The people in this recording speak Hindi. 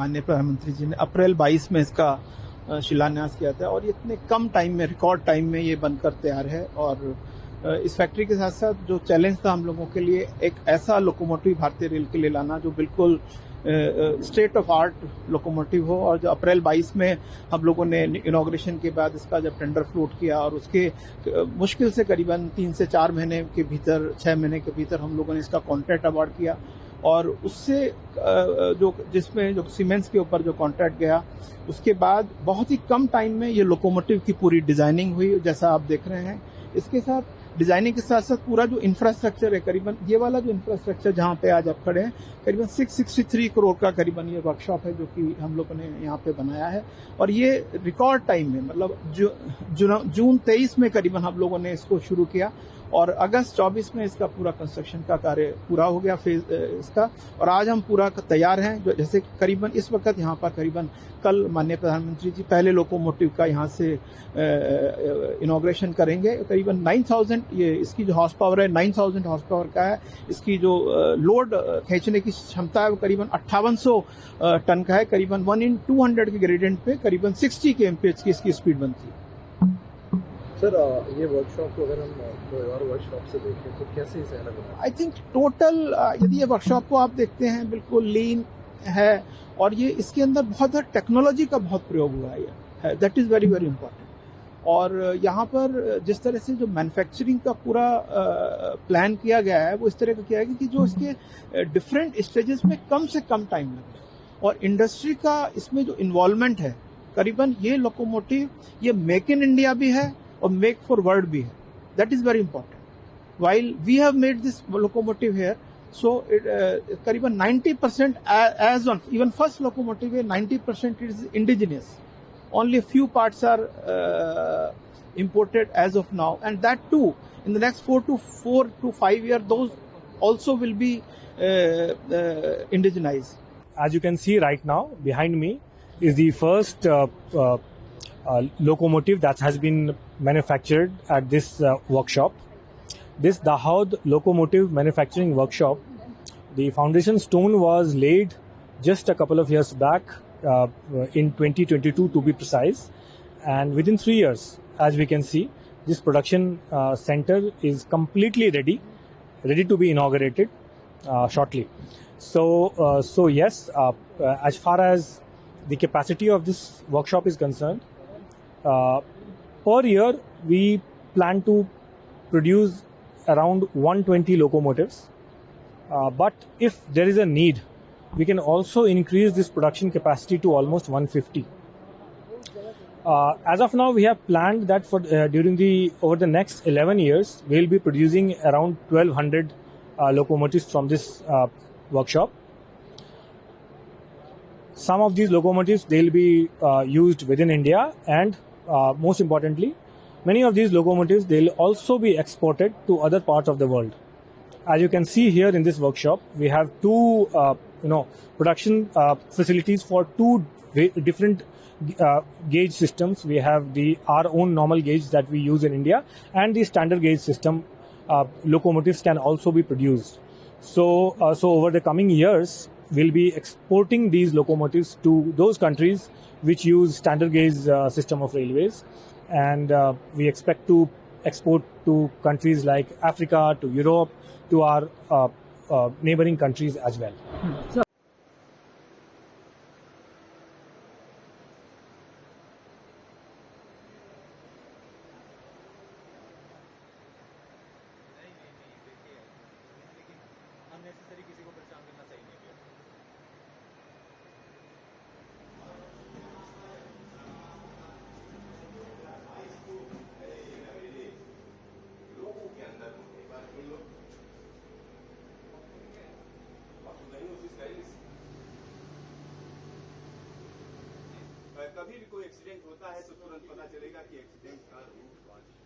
माननीय प्रधानमंत्री जी ने अप्रैल 22 में इसका शिलान्यास किया था और इतने कम टाइम में, रिकॉर्ड टाइम में ये बनकर तैयार है। और इस फैक्ट्री के साथ साथ जो चैलेंज था हम लोगों के लिए, एक ऐसा लोकोमोटिव भारतीय रेल के लिए लाना जो बिल्कुल स्टेट ऑफ आर्ट लोकोमोटिव हो। और जो अप्रैल 22 में हम लोगों ने इनॉग्रेशन के बाद इसका जब टेंडर फ्लोट किया और उसके मुश्किल से करीबन 3 से 4 महीने के भीतर, 6 महीने के भीतर हम लोगों ने इसका कॉन्ट्रैक्ट अवार्ड किया। और उससे जो जिसमें जो सीमेंस के ऊपर जो कॉन्ट्रैक्ट गया, उसके बाद बहुत ही कम टाइम में ये लोकोमोटिव की पूरी डिजाइनिंग हुई, जैसा आप देख रहे हैं। इसके साथ डिजाइनिंग के साथ साथ पूरा जो इंफ्रास्ट्रक्चर है, करीबन ये वाला जो इंफ्रास्ट्रक्चर जहां पे आज आप खड़े हैं, करीबन 663 करोड़ का करीबन ये वर्कशॉप है जो कि हम लोगों ने यहाँ पे बनाया है। और ये रिकॉर्ड टाइम में, मतलब जून 23 में करीबन हम लोगों ने इसको शुरू किया और अगस्त 24 में इसका पूरा कंस्ट्रक्शन का कार्य पूरा हो गया फेज इसका। और आज हम पूरा तैयार हैं। जो जैसे करीबन इस वक्त यहाँ पर करीबन कल माननीय प्रधानमंत्री जी पहले लोकोमोटिव का यहाँ से इनॉग्रेशन करेंगे। करीबन 9000 ये इसकी जो हॉर्स पावर है 9000 हॉर्स पावर का है। इसकी जो लोड खींचने की क्षमता है वो करीबन 5800 टन का है। करीबन 1 in 200 के ग्रेडियंट पे करीबन 60 kmph की इसकी स्पीड बनती है। सर, ये वर्कशॉप को अगर हम कोई और वर्कशॉप से देखें तो कैसे इसे अलग बनाएं? आई थिंक टोटल यदि ये वर्कशॉप को आप देखते हैं बिल्कुल लीन है और ये इसके अंदर बहुत टेक्नोलॉजी का बहुत प्रयोग हुआ है। That is very very important. और यहाँ पर जिस तरह से जो मैन्युफैक्चरिंग का पूरा प्लान किया गया है वो इस तरह का किया है कि जो इसके डिफरेंट स्टेजेस में कम से कम टाइम लगे। और इंडस्ट्री का इसमें जो इन्वॉल्वमेंट है, करीबन ये लोकोमोटिव ये मेक इन इंडिया भी है और मेक फॉर वर्ल्ड भी है। That is very important. While we have made this locomotive here, so करीबन 90% as on even first locomotive है 90% is indigenous. Only a few parts are imported as of now, and that too in the next 4 to 5 years, those also will be indigenized. As you can see right now behind me is the first locomotive that has been manufactured at this workshop. This Dahoud Locomotive Manufacturing Workshop, the foundation stone was laid just a couple of years back, in 2022 to be precise, and within 3 years, as we can see, this production center is completely ready to be inaugurated shortly. So yes, as far as the capacity of this workshop is concerned, per year we plan to produce around 120 locomotives, but if there is a need, we can also increase this production capacity to almost 150. As of now, we have planned that for over the next 11 years, we will be producing around 1200 locomotives from this workshop. Some of these locomotives, they will be used within India, and most importantly, many of these locomotives, they will also be exported to other parts of the world. As you can see here in this workshop, we have two production facilities for two different gauge systems. We have our own normal gauge that we use in India, and the standard gauge system locomotives can also be produced. So over the coming years, we'll be exporting these locomotives to those countries which use standard gauge system of railways, and we expect to export to countries like Africa, to Europe, to our neighboring countries as well. किसी को परेशान करना सही नहीं है। लोगों के अंदर एक बार इन लोग कभी भी कोई एक्सीडेंट होता है तो तुरंत पता चलेगा कि एक्सीडेंट का रूट कौन है।